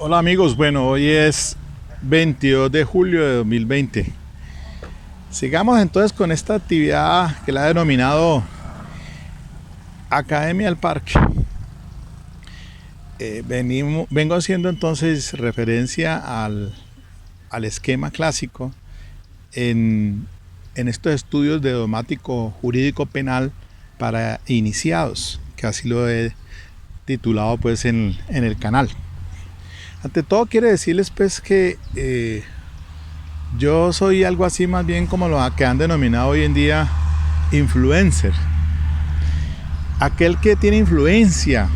Hola amigos, bueno, hoy es 22 de julio de 2020. Sigamos entonces con esta actividad que la he denominado Academia del Parque. Vengo haciendo entonces referencia al esquema clásico en, en estos estudios de dogmático jurídico penal para iniciados, que así lo he titulado pues en el canal. Ante todo quiere decirles pues que yo soy algo así más bien como lo que han denominado hoy en día influencer. Aquel que tiene influencia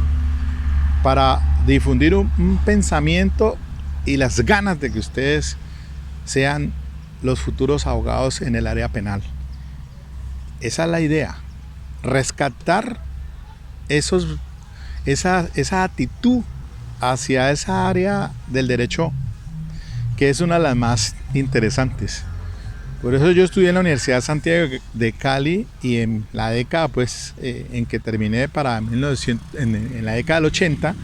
para difundir un pensamiento y las ganas de que ustedes sean los futuros abogados en el área penal. Esa es la idea. Rescatar esos, esa actitud hacia esa área del derecho que es una de las más interesantes. Por eso yo estudié en la Universidad de Santiago de Cali y en la década pues en que terminé para 1900, en la década del 80,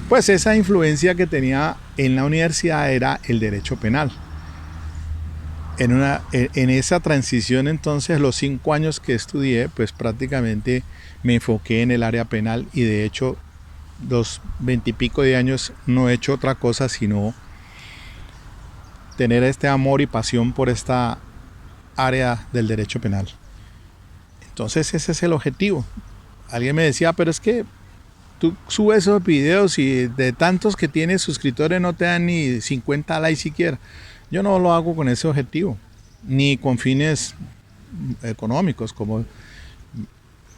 pues esa influencia que tenía en la universidad era el derecho penal. En esa transición entonces, los 5 años que estudié, pues prácticamente me enfoqué en el área penal y de hecho los 20 y pico de años no he hecho otra cosa sino tener este amor y pasión por esta área del derecho penal. Entonces ese es el objetivo. Alguien me decía, pero es que tú subes esos videos y de tantos que tienes suscriptores no te dan ni 50 likes siquiera. Yo no lo hago con ese objetivo, ni con fines económicos, como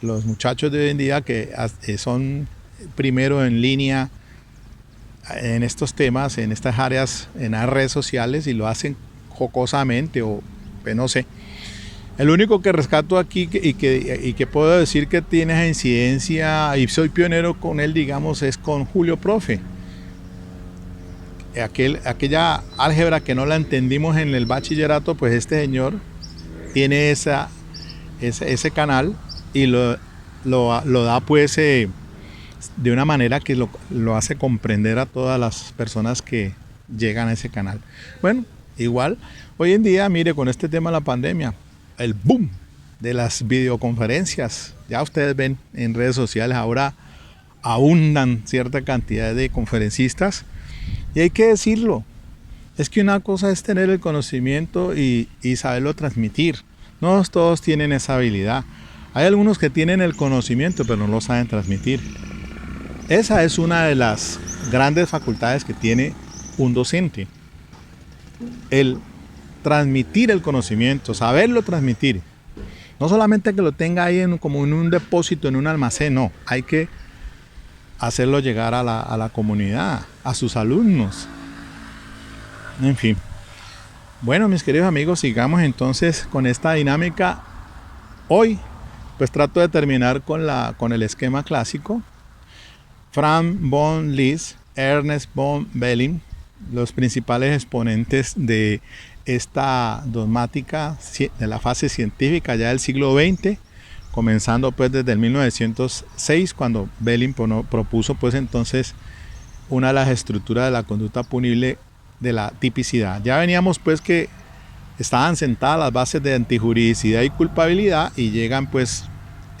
los muchachos de hoy en día que son primero en línea en estos temas, en estas áreas, en las redes sociales y lo hacen jocosamente o pues no sé. El único que rescato aquí y que puedo decir que tiene esa incidencia y soy pionero con él, digamos, es con Julio Profe. Aquella álgebra que no la entendimos en el bachillerato, pues este señor tiene ese canal y lo da pues de una manera que lo hace comprender a todas las personas que llegan a ese canal. Bueno, igual, hoy en día, mire, con este tema de la pandemia, el boom de las videoconferencias, ya ustedes ven en redes sociales, ahora abundan cierta cantidad de conferencistas y hay que decirlo, es que una cosa es tener el conocimiento y saberlo transmitir. No todos tienen esa habilidad. Hay algunos que tienen el conocimiento pero no lo saben transmitir. Esa es una de las grandes facultades que tiene un docente. El transmitir el conocimiento, saberlo transmitir. No solamente que lo tenga ahí como en un depósito, en un almacén, no. Hay que hacerlo llegar a la comunidad, a sus alumnos. En fin. Bueno, mis queridos amigos, sigamos entonces con esta dinámica. Hoy, pues trato de terminar con el esquema clásico. Franz von Liszt, Ernest von Belling, los principales exponentes de esta dogmática de la fase científica ya del siglo XX, comenzando pues desde el 1906 cuando Belling propuso pues entonces una de las estructuras de la conducta punible de la tipicidad. Ya veníamos pues que estaban sentadas las bases de antijuridicidad y culpabilidad y llegan pues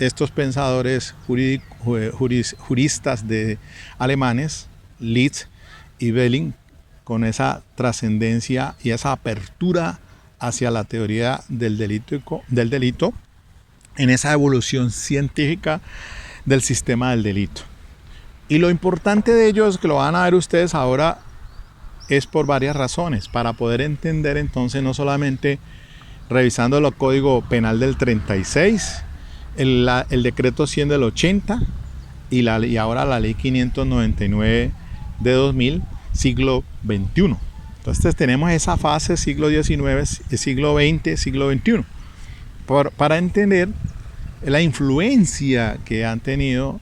estos pensadores juristas alemanes, Liszt y Belling, con esa trascendencia y esa apertura hacia la teoría del delito en esa evolución científica del sistema del delito. Y lo importante de ello es que lo van a ver ustedes ahora es por varias razones, para poder entender entonces no solamente revisando el Código Penal del 36, el decreto 100 del 80 y ahora la ley 599 de 2000, siglo XXI. Entonces tenemos esa fase siglo XIX, siglo XX, siglo XXI, para entender la influencia que han tenido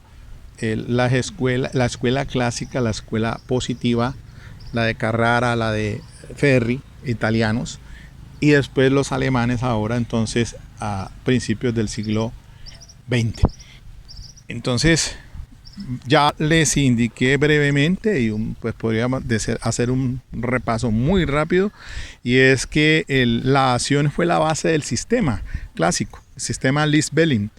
la escuela clásica, la escuela positiva, la de Carrara, la de Ferri, italianos, y después los alemanes ahora entonces a principios del siglo XX. Entonces, ya les indiqué brevemente y pues podríamos hacer un repaso muy rápido, y es que la acción fue la base del sistema clásico, el sistema Lis-Belin.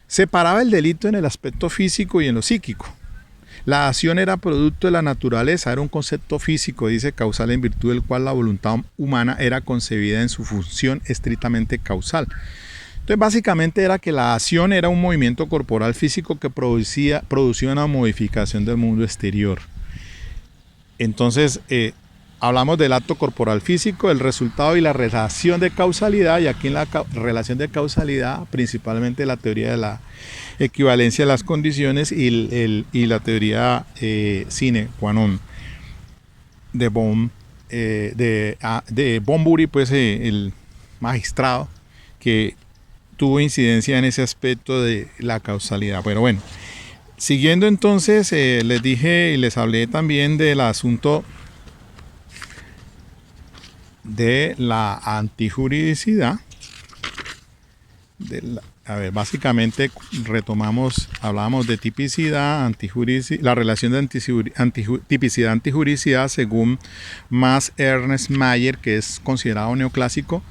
Separaba el delito en el aspecto físico y en lo psíquico. La acción era producto de la naturaleza, era un concepto físico, dice causal, en virtud del cual la voluntad humana era concebida en su función estrictamente causal. Entonces básicamente era que la acción era un movimiento corporal físico que producía una modificación del mundo exterior. Entonces hablamos del acto corporal físico, el resultado y la relación de causalidad, y aquí en la relación de causalidad principalmente la teoría de la equivalencia de las condiciones y la teoría sine qua non de Bunbury, pues el magistrado que tuvo incidencia en ese aspecto de la causalidad. Pero bueno, siguiendo entonces, les dije y les hablé también del asunto de la antijuridicidad. Básicamente retomamos, hablábamos de tipicidad, antijuridicidad, la relación de tipicidad, antijuridicidad según Max Ernst Mayr, que es considerado neoclásico.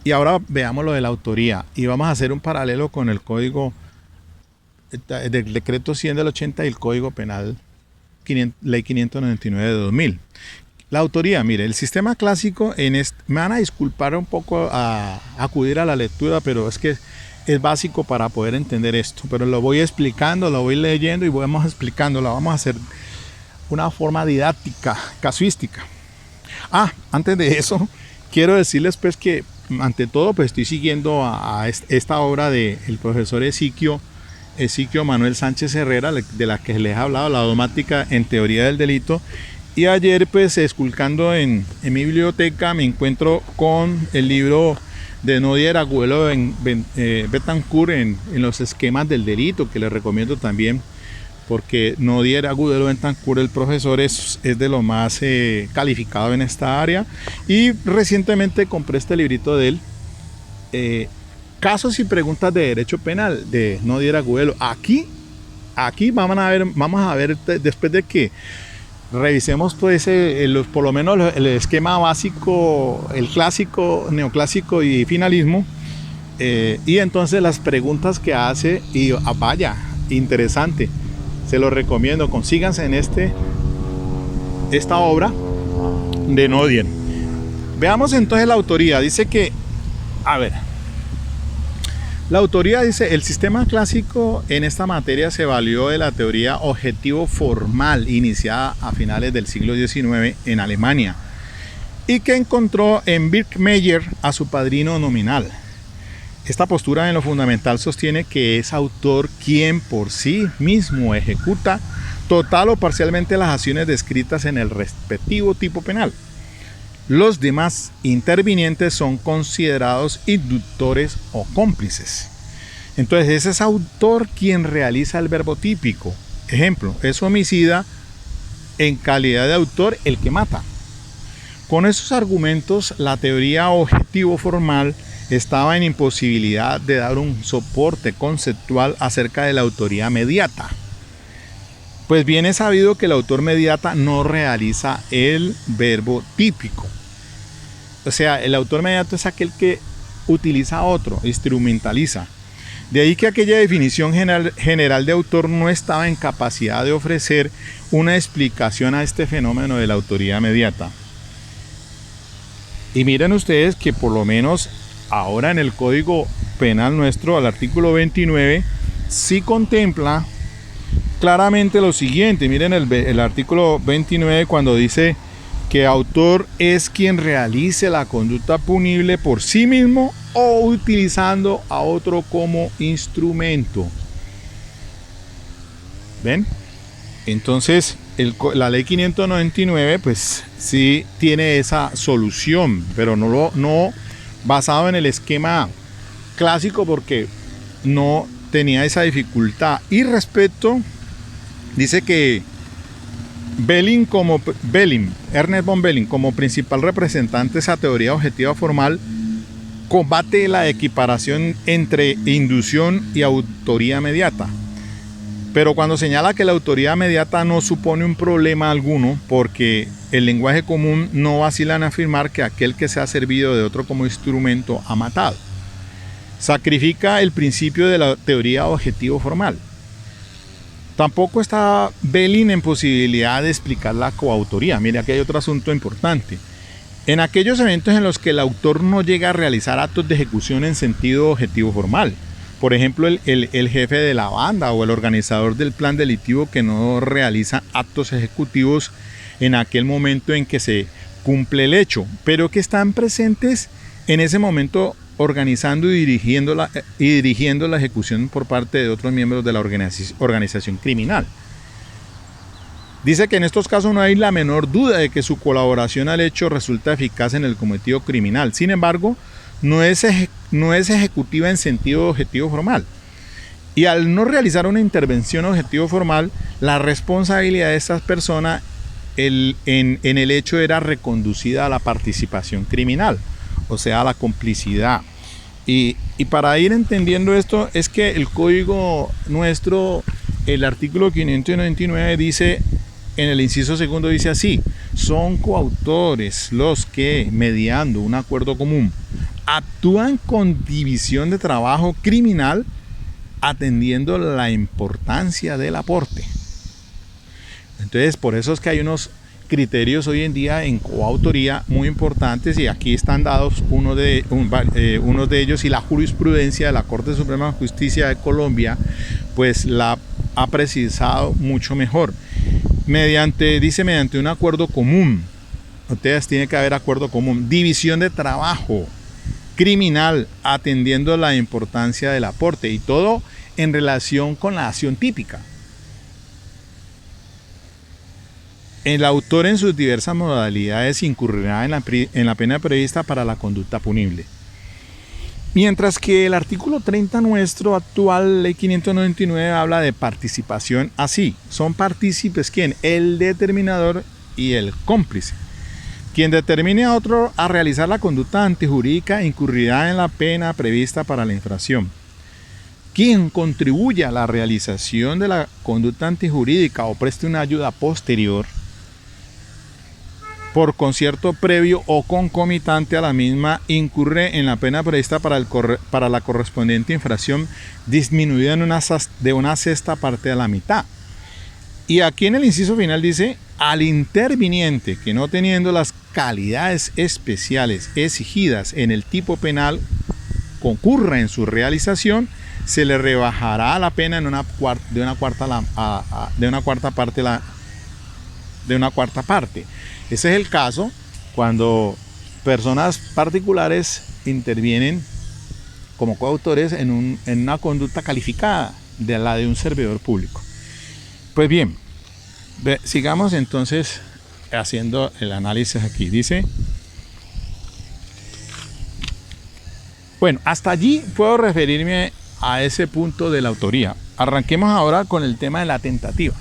Y ahora veamos lo de la autoría, y vamos a hacer un paralelo con el código del decreto 100 del 80 y el código penal ley 599 de 2000. La autoría, mire, el sistema clásico, me van a disculpar un poco a acudir a la lectura, pero es que es básico para poder entender esto, pero lo voy explicando, lo voy leyendo y vamos explicando, lo vamos a hacer una forma didáctica, casuística. Antes de eso, quiero decirles pues que ante todo pues estoy siguiendo a esta obra del profesor Ezequiel Manuel Sánchez Herrera, de la que les he hablado, la dogmática en teoría del delito. Y ayer pues esculcando en mi biblioteca me encuentro con el libro de Nodier Agudelo Betancourt en los esquemas del delito, que les recomiendo también, porque Nodier Agudelo Betancourt, el profesor, es de lo más calificado en esta área. Y recientemente compré este librito de él, Casos y preguntas de derecho penal, de Nodier Agudelo. Aquí vamos a ver después de que revisemos pues por lo menos el esquema básico, el clásico, neoclásico y finalismo, y entonces las preguntas que hace, y vaya, interesante, se lo recomiendo, consíganse en esta obra de Nodier. Veamos entonces la autoría. Dice que, la autoría dice: el sistema clásico en esta materia se valió de la teoría objetivo formal iniciada a finales del siglo XIX en Alemania y que encontró en Birkmeyer a su padrino nominal. Esta postura en lo fundamental sostiene que es autor quien por sí mismo ejecuta total o parcialmente las acciones descritas en el respectivo tipo penal. Los demás intervinientes son considerados inductores o cómplices. Entonces es autor quien realiza el verbo típico. Ejemplo, es homicida en calidad de autor el que mata. Con esos argumentos, la teoría objetivo formal estaba en imposibilidad de dar un soporte conceptual acerca de la autoría mediata. Pues bien es sabido que el autor mediata no realiza el verbo típico. O sea, el autor mediato es aquel que utiliza a otro, instrumentaliza. De ahí que aquella definición general de autor no estaba en capacidad de ofrecer una explicación a este fenómeno de la autoría mediata. Y miren ustedes que por lo menos ahora en el Código Penal nuestro, al artículo 29, sí contempla claramente lo siguiente. Miren el artículo 29 cuando dice que autor es quien realice la conducta punible por sí mismo o utilizando a otro como instrumento. ¿Ven? Entonces la ley 599 pues sí tiene esa solución, pero no basado en el esquema clásico, porque no tenía esa dificultad. Y respecto, dice que Ernest von Belling, como principal representante de esa teoría objetiva formal, combate la equiparación entre inducción y autoría mediata. Pero cuando señala que la autoría mediata no supone un problema alguno, porque el lenguaje común no vacila en afirmar que aquel que se ha servido de otro como instrumento ha matado. Sacrifica el principio de la teoría objetivo formal. Tampoco está Belin en posibilidad de explicar la coautoría. Mire, aquí hay otro asunto importante. En aquellos eventos en los que el autor no llega a realizar actos de ejecución en sentido objetivo formal, por ejemplo, el jefe de la banda o el organizador del plan delictivo que no realiza actos ejecutivos en aquel momento en que se cumple el hecho, pero que están presentes en ese momento organizando y dirigiendo la ejecución por parte de otros miembros de la organización criminal. Dice que en estos casos no hay la menor duda de que su colaboración al hecho resulta eficaz en el cometido criminal. Sin embargo, no es ejecutiva en sentido objetivo formal. Y al no realizar una intervención objetivo formal, la responsabilidad de estas personas en el hecho era reconducida a la participación criminal, o sea, a la complicidad. Y para ir entendiendo esto, es que el código nuestro, el artículo 599 dice, en el inciso segundo dice así: son coautores los que, mediando un acuerdo común, actúan con división de trabajo criminal atendiendo la importancia del aporte. Entonces, por eso es que hay unos criterios hoy en día en coautoría muy importantes, y aquí están dados unos de ellos, y la jurisprudencia de la Corte Suprema de Justicia de Colombia pues la ha precisado mucho mejor. Mediante un acuerdo común. Ustedes tienen que haber acuerdo común. División de trabajo criminal atendiendo la importancia del aporte, y todo en relación con la acción típica. El autor en sus diversas modalidades incurrirá en la pena prevista para la conducta punible. Mientras que el artículo 30 nuestro actual, ley 599, habla de participación así. Son partícipes ¿quién? El determinador y el cómplice. Quien determine a otro a realizar la conducta antijurídica incurrirá en la pena prevista para la infracción. Quien contribuya a la realización de la conducta antijurídica o preste una ayuda posterior, por concierto previo o concomitante a la misma, incurre en la pena prevista para la correspondiente infracción, disminuida de una sexta parte a la mitad. Y aquí en el inciso final dice: al interviniente que, no teniendo las calidades especiales exigidas en el tipo penal, concurra en su realización, se le rebajará la pena de una cuarta parte. Ese es el caso cuando personas particulares intervienen como coautores en una conducta calificada de la de un servidor público. Pues bien, sigamos entonces haciendo el análisis aquí. Dice, bueno, hasta allí puedo referirme a ese punto de la autoría. Arranquemos ahora con el tema de la tentativa.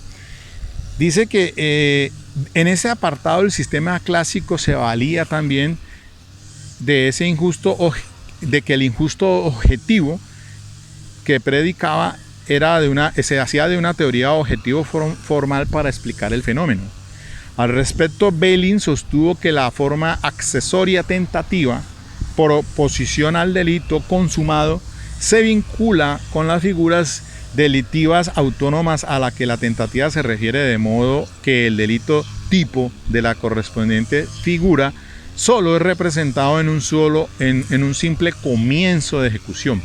Dice que en ese apartado el sistema clásico se valía también de que el injusto objetivo que predicaba se hacía de una teoría objetivo formal para explicar el fenómeno. Al respecto, Belin sostuvo que la forma accesoria tentativa, por oposición al delito consumado, se vincula con las figuras delictivas autónomas a la que la tentativa se refiere, de modo que el delito tipo de la correspondiente figura solo es representado en un simple comienzo de ejecución.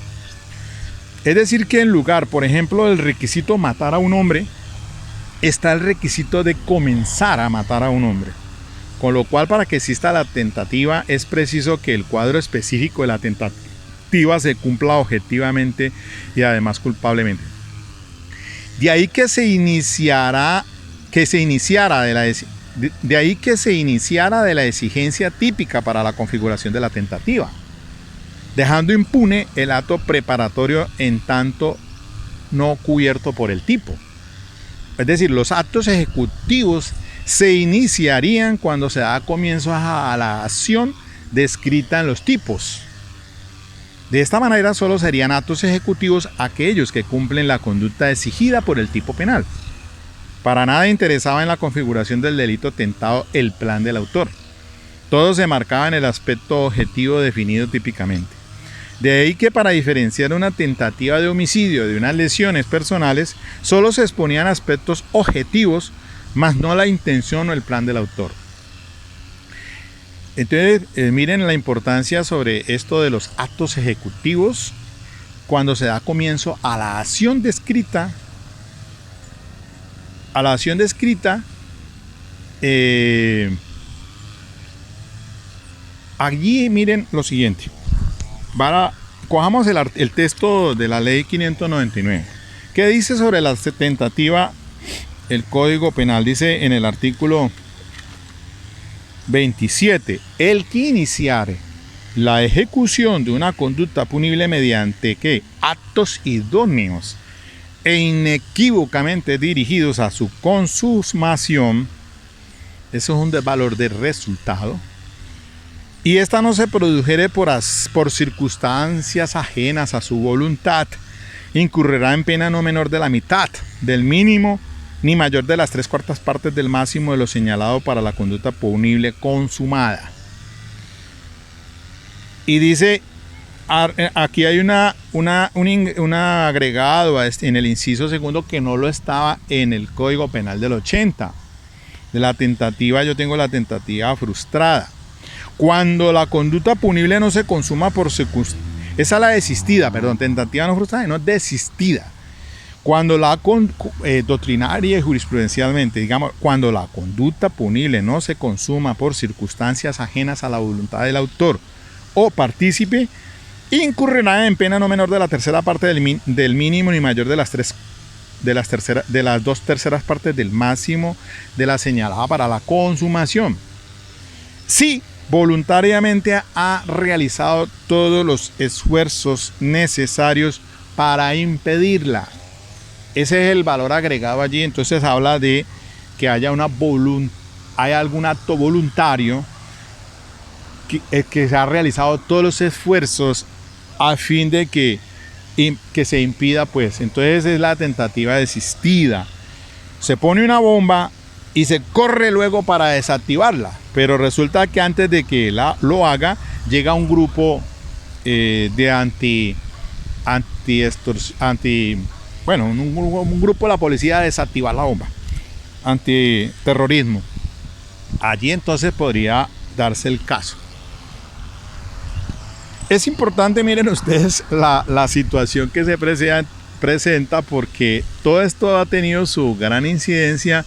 Es decir, que en lugar, por ejemplo, del requisito matar a un hombre, está el requisito de comenzar a matar a un hombre. Con lo cual, para que exista la tentativa, es preciso que el cuadro específico de la tentativa se cumpla objetivamente y además culpablemente. De ahí que se iniciara de la exigencia típica para la configuración de la tentativa, dejando impune el acto preparatorio en tanto no cubierto por el tipo. Es decir, los actos ejecutivos se iniciarían cuando se da comienzo a la acción descrita en los tipos. De esta manera solo serían actos ejecutivos aquellos que cumplen la conducta exigida por el tipo penal. Para nada interesaba en la configuración del delito tentado el plan del autor. Todo se marcaba en el aspecto objetivo definido típicamente. De ahí que para diferenciar una tentativa de homicidio de unas lesiones personales, solo se exponían aspectos objetivos, más no la intención o el plan del autor. Entonces, miren la importancia sobre esto de los actos ejecutivos cuando se da comienzo a la acción descrita. Allí miren lo siguiente. Cojamos el texto de la ley 599. ¿Qué dice sobre la tentativa el Código Penal? Dice en el artículo 27, el que iniciare la ejecución de una conducta punible mediante ¿qué? Actos idóneos e inequívocamente dirigidos a su consumación, eso es un valor de resultado, y esta no se produjere por circunstancias ajenas a su voluntad, incurrirá en pena no menor de la mitad del mínimo ni mayor de las 3/4 partes del máximo de lo señalado para la conducta punible consumada. Y dice, aquí hay un agregado en el inciso segundo que no lo estaba en el Código Penal del 80. De la tentativa, yo tengo la tentativa frustrada. Cuando la conducta punible no se consuma por circunstancias, esa es la desistida, perdón, tentativa no frustrada, no desistida. Cuando doctrinaria y jurisprudencialmente, digamos, cuando la conducta punible no se consuma por circunstancias ajenas a la voluntad del autor o partícipe, incurrirá en pena no menor de la 3/4 parte del mínimo ni mayor de las 2/3 partes del máximo de la señalada para la consumación. Si voluntariamente ha realizado todos los esfuerzos necesarios para impedirla. Ese es el valor agregado allí. Entonces habla de que haya algún acto voluntario que se ha realizado todos los esfuerzos a fin de que se impida, pues. Entonces es la tentativa desistida. Se pone una bomba y se corre luego para desactivarla, pero resulta que antes de que lo haga, llega un grupo de un grupo de la policía a desactivar la bomba, antiterrorismo. Allí entonces podría darse el caso. Es importante, miren ustedes, la situación que se presenta, porque todo esto ha tenido su gran incidencia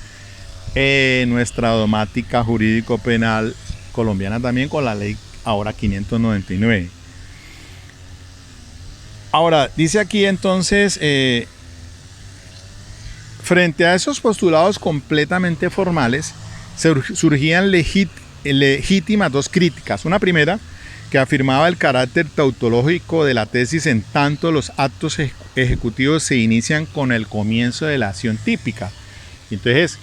en nuestra dogmática jurídico-penal colombiana, también con la ley ahora 599. Ahora, dice aquí entonces, frente a esos postulados completamente formales, surgían legítimas dos críticas. Una primera, que afirmaba el carácter tautológico de la tesis en tanto los actos ejecutivos se inician con el comienzo de la acción típica. Entonces,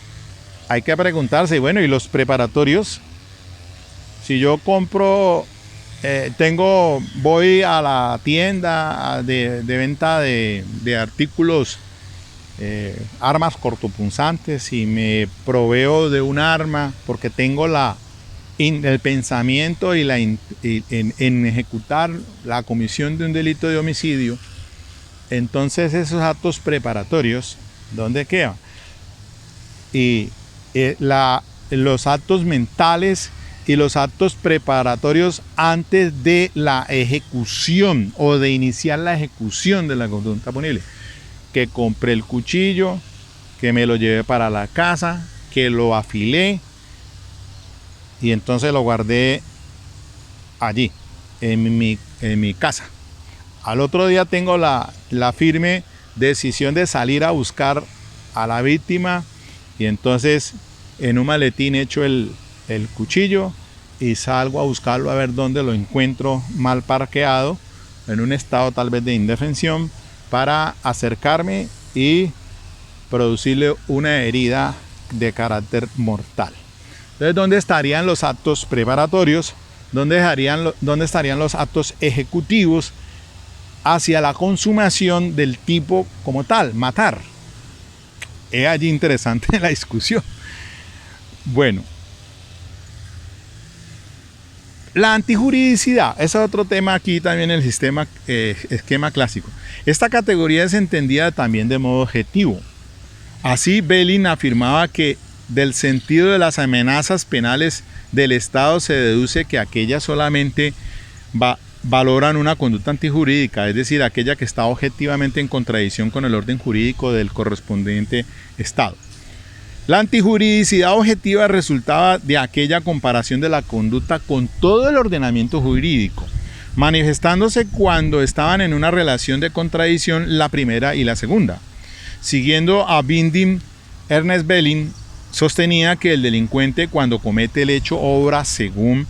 hay que preguntarse, bueno, ¿y los preparatorios? Si yo compro, voy a la tienda de venta de artículos, armas cortopunzantes, y me proveo de un arma porque tengo el pensamiento y en ejecutar la comisión de un delito de homicidio, entonces esos actos preparatorios, ¿dónde quedan? Y los actos mentales y los actos preparatorios antes de la ejecución o de iniciar la ejecución de la conducta punible. Que compré el cuchillo, que me lo llevé para la casa, que lo afilé y entonces lo guardé allí, en mi casa. Al otro día tengo la firme decisión de salir a buscar a la víctima, y entonces en un maletín echo el cuchillo y salgo a buscarlo a ver dónde lo encuentro mal parqueado, en un estado tal vez de indefensión, para acercarme y producirle una herida de carácter mortal. Entonces, ¿dónde estarían los actos preparatorios? ¿Dónde estarían los actos ejecutivos hacia la consumación del tipo como tal, matar. Es allí interesante la discusión. Bueno, la antijuridicidad, ese es otro tema aquí también en el esquema clásico. Esta categoría es entendida también de modo objetivo. Así, Belin afirmaba que del sentido de las amenazas penales del Estado se deduce que aquellas solamente valoran una conducta antijurídica, es decir, aquella que está objetivamente en contradicción con el orden jurídico del correspondiente Estado. La antijuridicidad objetiva resultaba de aquella comparación de la conducta con todo el ordenamiento jurídico, manifestándose cuando estaban en una relación de contradicción la primera y la segunda. Siguiendo a Bindim, Ernest Belin sostenía que el delincuente, cuando comete el hecho, obra según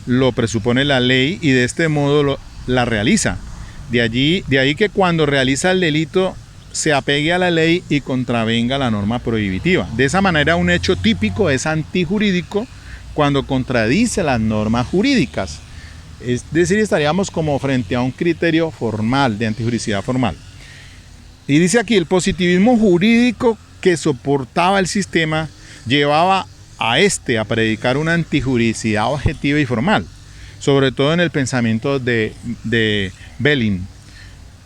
lo presupone la ley y de este modo la realiza. De ahí que cuando realiza el delito se apegue a la ley y contravenga la norma prohibitiva. De esa manera, un hecho típico es antijurídico cuando contradice las normas jurídicas. Es decir, estaríamos como frente a un criterio formal, de antijuridicidad formal. Y dice aquí, el positivismo jurídico que soportaba el sistema llevaba a predicar una antijuridicidad objetiva y formal, sobre todo en el pensamiento de Belin.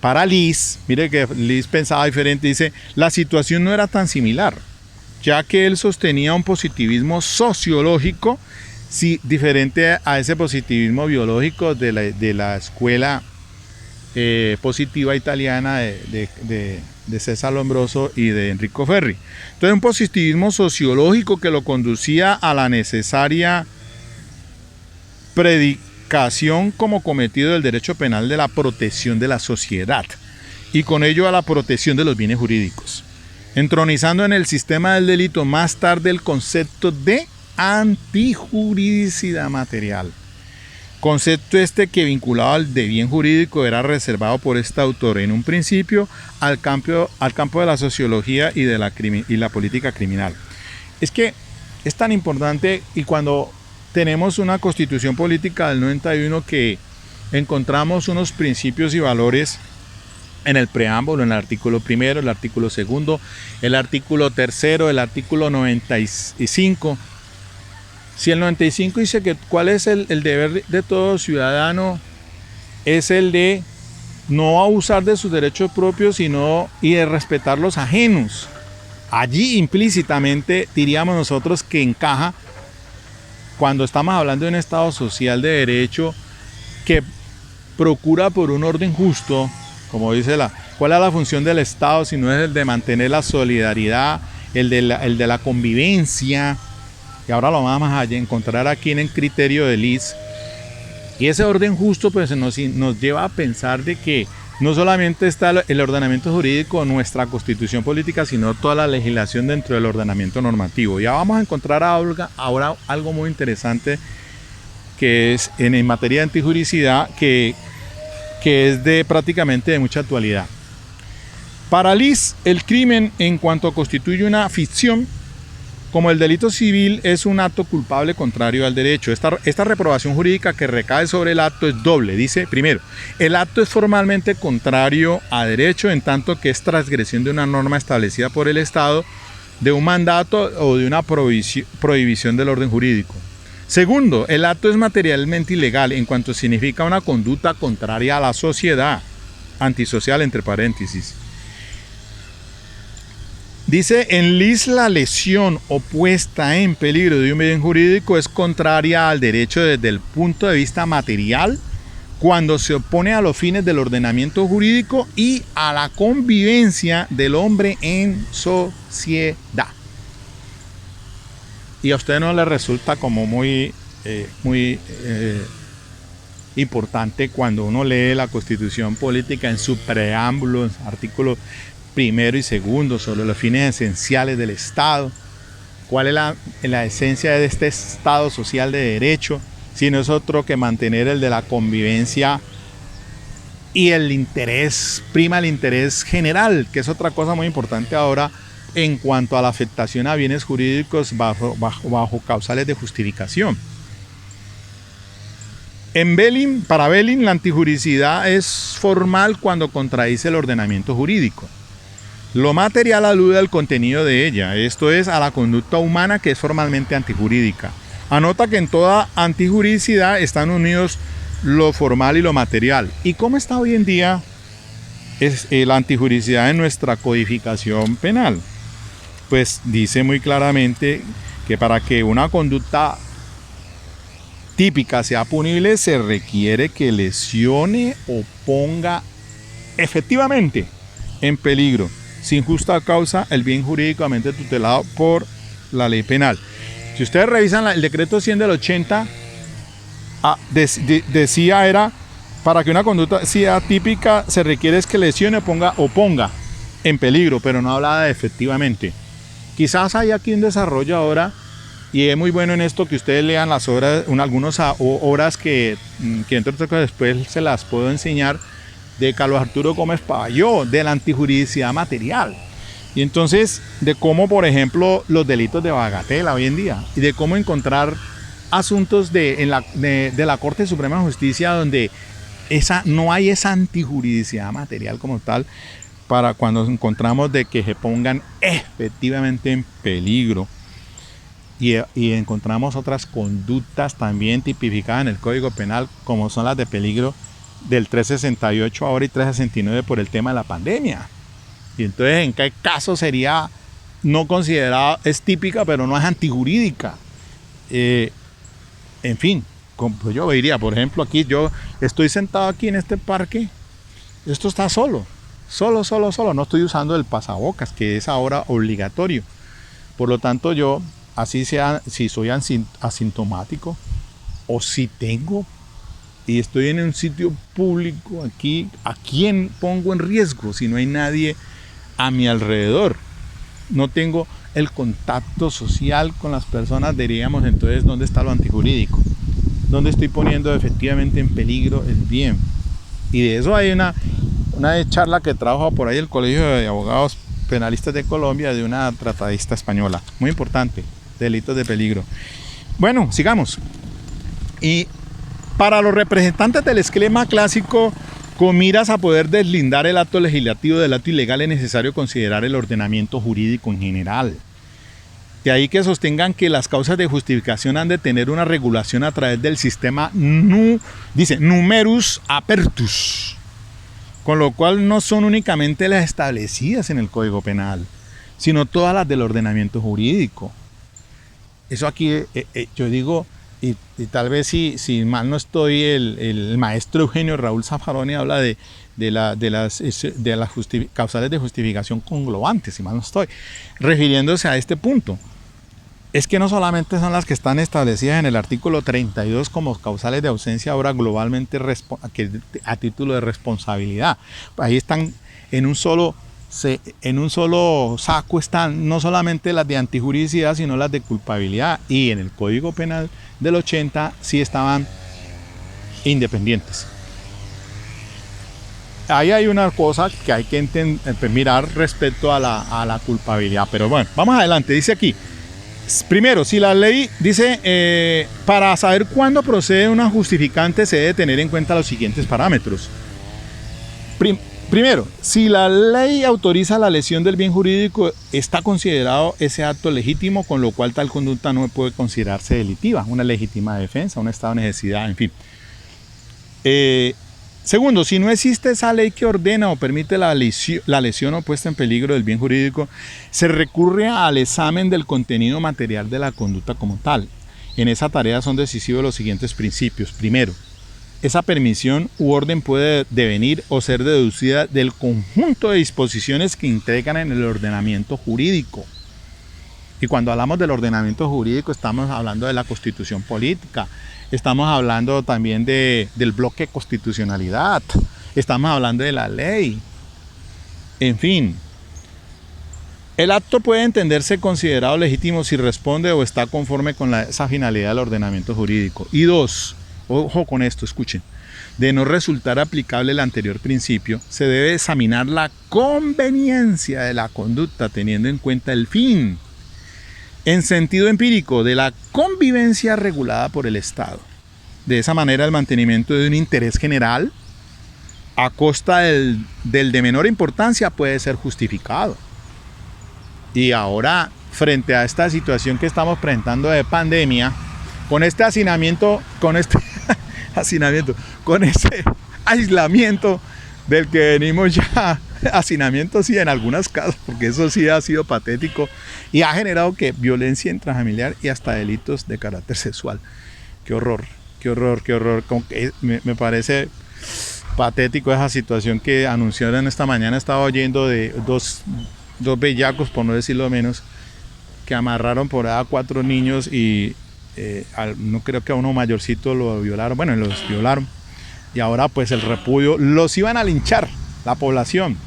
Para Lis, mire que Lis pensaba diferente, dice, la situación no era tan similar, ya que él sostenía un positivismo sociológico, sí, diferente a ese positivismo biológico de la escuela positiva italiana de César Lombroso y de Enrico Ferri. Entonces, un positivismo sociológico que lo conducía a la necesaria predicación como cometido del derecho penal de la protección de la sociedad y con ello a la protección de los bienes jurídicos, entronizando en el sistema del delito más tarde el concepto de antijuridicidad material. Concepto que vinculado al de bien jurídico era reservado por este autor en un principio al campo de la sociología y la política criminal. Es que es tan importante, y cuando tenemos una constitución política del 91 que encontramos unos principios y valores en el preámbulo, en el artículo primero, el artículo segundo, el artículo tercero, el artículo 95. Si el 95 dice que cuál es el deber de todo ciudadano, es el de no abusar de sus derechos propios y de respetar los ajenos. Allí implícitamente diríamos nosotros que encaja, cuando estamos hablando de un Estado social de derecho que procura por un orden justo, como dice ¿cuál es la función del Estado si no es el de mantener la solidaridad, el de la convivencia? Y ahora lo vamos a encontrar aquí en el criterio de Lis. Y ese orden justo pues nos lleva a pensar de que no solamente está el ordenamiento jurídico, nuestra constitución política, sino toda la legislación dentro del ordenamiento normativo. Ya vamos a encontrar ahora algo muy interesante que es en materia de antijuridicidad, que es prácticamente de mucha actualidad. Para Lis, el crimen, en cuanto constituye una ficción, como el delito civil es un acto culpable contrario al derecho. Esta reprobación jurídica que recae sobre el acto es doble. Dice, primero, el acto es formalmente contrario a derecho en tanto que es transgresión de una norma establecida por el Estado, de un mandato o de una prohibición del orden jurídico. Segundo, el acto es materialmente ilegal en cuanto significa una conducta contraria a la sociedad, antisocial entre paréntesis. Dice, en Lis la lesión o puesta en peligro de un bien jurídico es contraria al derecho desde el punto de vista material cuando se opone a los fines del ordenamiento jurídico y a la convivencia del hombre en sociedad. Y a usted no le resulta como muy importante cuando uno lee la Constitución política en su preámbulo, en artículos primero y segundo, sobre los fines esenciales del Estado, cuál es la esencia de este Estado social de derecho, si no es otro que mantener el de la convivencia y prima el interés general, que es otra cosa muy importante ahora en cuanto a la afectación a bienes jurídicos bajo causales de justificación. Para Belin, la antijuridicidad es formal cuando contradice el ordenamiento jurídico. Lo material alude al contenido de ella, esto es, a la conducta humana que es formalmente antijurídica. Anota que en toda antijuridicidad están unidos lo formal y lo material. ¿Y cómo está hoy en día la antijuridicidad en nuestra codificación penal? Pues dice muy claramente que para que una conducta típica sea punible se requiere que lesione o ponga efectivamente en peligro, sin justa causa, el bien jurídicamente tutelado por la ley penal. Si ustedes revisan el decreto 100 del 80, decía era, para que una conducta sea típica se requiere es que lesione o ponga en peligro, pero no hablaba de efectivamente. Quizás hay aquí un desarrollo ahora, y es muy bueno en esto que ustedes lean las obras, algunas obras que entre otras cosas después se las puedo enseñar, de Carlos Arturo Gómez Pavalló, de la antijuridicidad material. Y entonces, de cómo, por ejemplo, los delitos de bagatela hoy en día, y de cómo encontrar asuntos de la Corte Suprema de Justicia donde no hay esa antijuridicidad material como tal, para cuando encontramos de que se pongan efectivamente en peligro. Y encontramos otras conductas también tipificadas en el Código Penal, como son las de peligro del 368 ahora y 369 por el tema de la pandemia. Y entonces, ¿en qué caso sería no considerada, es típica, pero no es antijurídica? En fin, como yo diría, por ejemplo, aquí yo estoy sentado aquí en este parque, esto está solo, no estoy usando el pasabocas, que es ahora obligatorio. Por lo tanto, yo, así sea, si soy asintomático o si tengo y estoy en un sitio público aquí, ¿a quién pongo en riesgo si no hay nadie a mi alrededor? No tengo el contacto social con las personas, diríamos, entonces, ¿dónde está lo antijurídico? ¿Dónde estoy poniendo efectivamente en peligro el bien? Y de eso hay una charla que trabaja por ahí el Colegio de Abogados Penalistas de Colombia, de una tratadista española, muy importante, delitos de peligro. Bueno, sigamos. Y para los representantes del esquema clásico, con miras a poder deslindar el acto legislativo del acto ilegal, es necesario considerar el ordenamiento jurídico en general. De ahí que sostengan que las causas de justificación han de tener una regulación a través del sistema numerus apertus, con lo cual no son únicamente las establecidas en el Código Penal, sino todas las del ordenamiento jurídico. Eso aquí yo digo, y tal vez si mal no estoy, el maestro Eugenio Raúl Zaffaroni habla de las causales de justificación conglobantes, si mal no estoy, refiriéndose a este punto. Es que no solamente son las que están establecidas en el artículo 32 como causales de ausencia ahora globalmente a título de responsabilidad. Ahí están en un solo saco, están no solamente las de antijuridicidad, sino las de culpabilidad. Y en el Código Penal del 80 sí estaban independientes. Ahí hay una cosa que hay que mirar respecto a la culpabilidad. Pero bueno, vamos adelante. Dice aquí, primero, si la ley dice, para saber cuándo procede una justificante se debe tener en cuenta los siguientes parámetros. Primero, si la ley autoriza la lesión del bien jurídico, está considerado ese acto legítimo, con lo cual tal conducta no puede considerarse delictiva, una legítima defensa, un estado de necesidad, en fin. Segundo, si no existe esa ley que ordena o permite la lesión o puesta en peligro del bien jurídico, se recurre al examen del contenido material de la conducta como tal. En esa tarea son decisivos los siguientes principios. Primero, esa permisión u orden puede devenir o ser deducida del conjunto de disposiciones que integran en el ordenamiento jurídico. Y cuando hablamos del ordenamiento jurídico estamos hablando de la constitución política, estamos hablando también del bloque de constitucionalidad, estamos hablando de la ley. En fin, el acto puede entenderse considerado legítimo si responde o está conforme con esa finalidad del ordenamiento jurídico. Y dos, ojo con esto, escuchen. De no resultar aplicable el anterior principio, se debe examinar la conveniencia de la conducta teniendo en cuenta el fin, en sentido empírico, de la convivencia regulada por el Estado. de esa manera el mantenimiento de un interés general a costa del de menor importancia puede ser justificado. Y ahora, frente a esta situación que estamos presentando de pandemia, con este hacinamiento, con este aislamiento del que venimos ya, hacinamiento sí en algunas casas, porque eso sí ha sido patético y ha generado que violencia intrafamiliar y hasta delitos de carácter sexual. Qué horror, qué horror, qué horror. Me parece patético esa situación que anunciaron esta mañana. Estaba oyendo de dos bellacos, por no decirlo menos, que amarraron por ahí a 4 niños y no creo que a uno mayorcito lo violaron, bueno, los violaron. Y ahora pues el repudio, los iban a linchar, la población.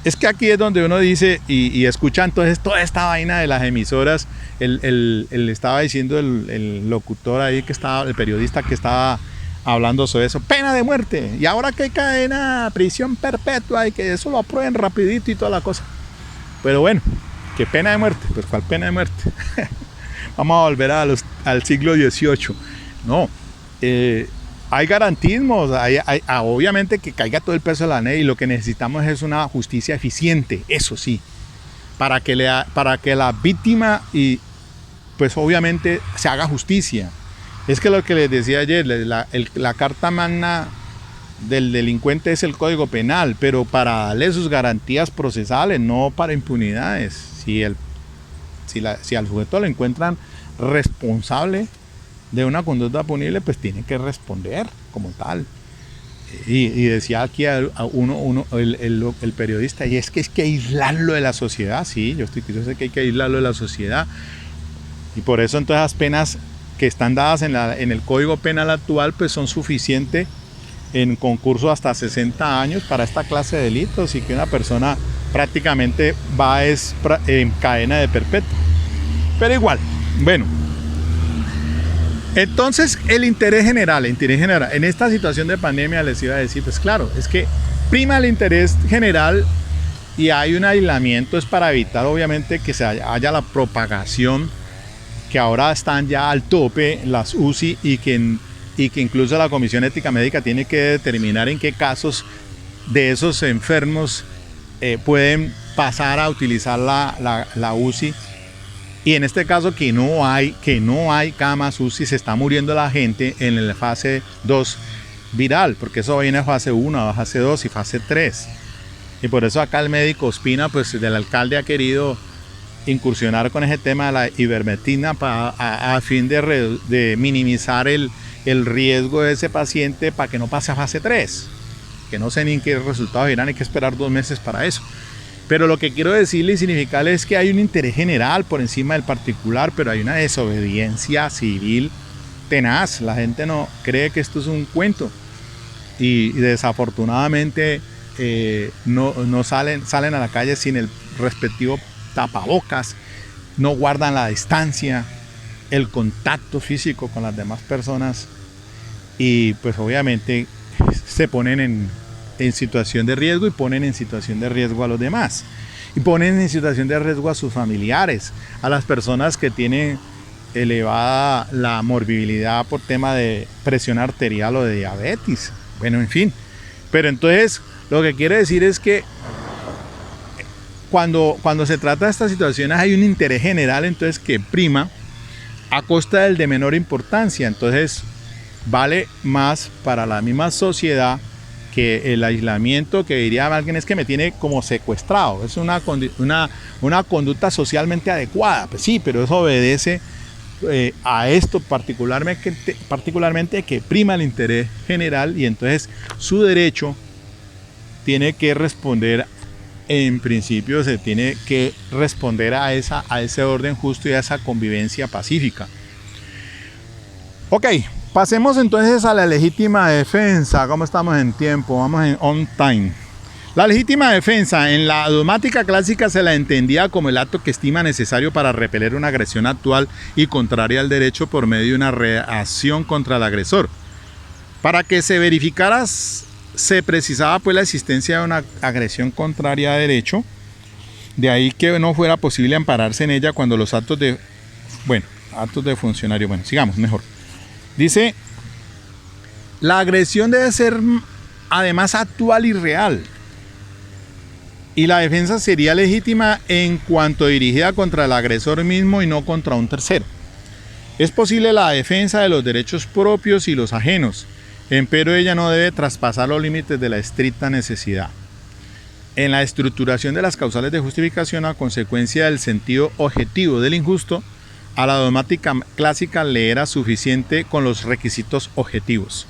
Es que aquí es donde uno dice y escucha entonces toda esta vaina de las emisoras. Estaba diciendo el locutor ahí que estaba, el periodista que estaba hablando sobre eso, pena de muerte, y ahora que hay cadena, prisión perpetua y que eso lo aprueben rapidito y toda la cosa. Pero bueno, ¿qué pena de muerte? Pues ¿cuál pena de muerte? Vamos a volver al siglo XVIII. No, hay garantismos, obviamente que caiga todo el peso de la ley, y lo que necesitamos es una justicia eficiente, eso sí, para que la víctima y pues obviamente se haga justicia. Es que lo que les decía ayer, la carta magna del delincuente es el Código Penal, pero para darle sus garantías procesales, no para impunidades. Si al sujeto lo encuentran responsable de una conducta punible, pues tiene que responder como tal. Y decía aquí el periodista, y es que hay que aislarlo de la sociedad. Sí, yo sé que hay que aislarlo de la sociedad. Y por eso entonces las penas que están dadas en el Código Penal actual pues son suficientes en concurso hasta 60 años para esta clase de delitos, y que una persona prácticamente va en cadena de perpetua. Pero igual, bueno. Entonces el interés general, en esta situación de pandemia les iba a decir, pues claro, es que prima el interés general y hay un aislamiento, es para evitar obviamente que haya la propagación, que ahora están ya al tope las UCI y que incluso la Comisión Ética Médica tiene que determinar en qué casos de esos enfermos pueden pasar a utilizar la UCI. Y en este caso que no hay camas UCI, se está muriendo la gente en la fase 2 viral, porque eso viene a fase 1, a fase 2 y fase 3. Y por eso acá el médico Ospina, pues el alcalde ha querido incursionar con ese tema de la ivermectina a fin de minimizar el riesgo de ese paciente para que no pase a fase 3. Que no sé ni en qué resultados irán, hay que esperar 2 meses para eso. Pero lo que quiero decirle y significarle es que hay un interés general por encima del particular, pero hay una desobediencia civil tenaz. La gente no cree que esto es un cuento y desafortunadamente no salen a la calle sin el respectivo tapabocas, no guardan la distancia, el contacto físico con las demás personas, y pues obviamente se ponen en situación de riesgo y ponen en situación de riesgo a los demás, y ponen en situación de riesgo a sus familiares, a las personas que tienen elevada la morbilidad por tema de presión arterial o de diabetes, bueno, en fin. Pero entonces lo que quiere decir es que cuando se trata de estas situaciones hay un interés general entonces que prima a costa del de menor importancia. Entonces vale más para la misma sociedad que el aislamiento, que diría alguien es que me tiene como secuestrado. Es una conducta socialmente adecuada. Pues sí, pero eso obedece a esto particularmente que prima el interés general, y entonces su derecho tiene que responder, en principio se tiene que responder a ese orden justo y a esa convivencia pacífica. Ok. Pasemos entonces a la legítima defensa. ¿Cómo estamos en tiempo? Vamos en on time. La legítima defensa en la dogmática clásica se la entendía como el acto que estima necesario para repeler una agresión actual y contraria al derecho por medio de una reacción contra el agresor. Para que se verificara, se precisaba pues la existencia de una agresión contraria a derecho. De ahí que no fuera posible ampararse en ella cuando los actos de funcionario. Bueno, sigamos mejor. Dice La agresión debe ser además actual y real. Y la defensa sería legítima en cuanto dirigida contra el agresor mismo y no contra un tercero. Es posible la defensa de los derechos propios y los ajenos, empero ella no debe traspasar los límites de la estricta necesidad. En la estructuración de las causales de justificación a consecuencia del sentido objetivo del injusto, a la dogmática clásica le era suficiente con los requisitos objetivos.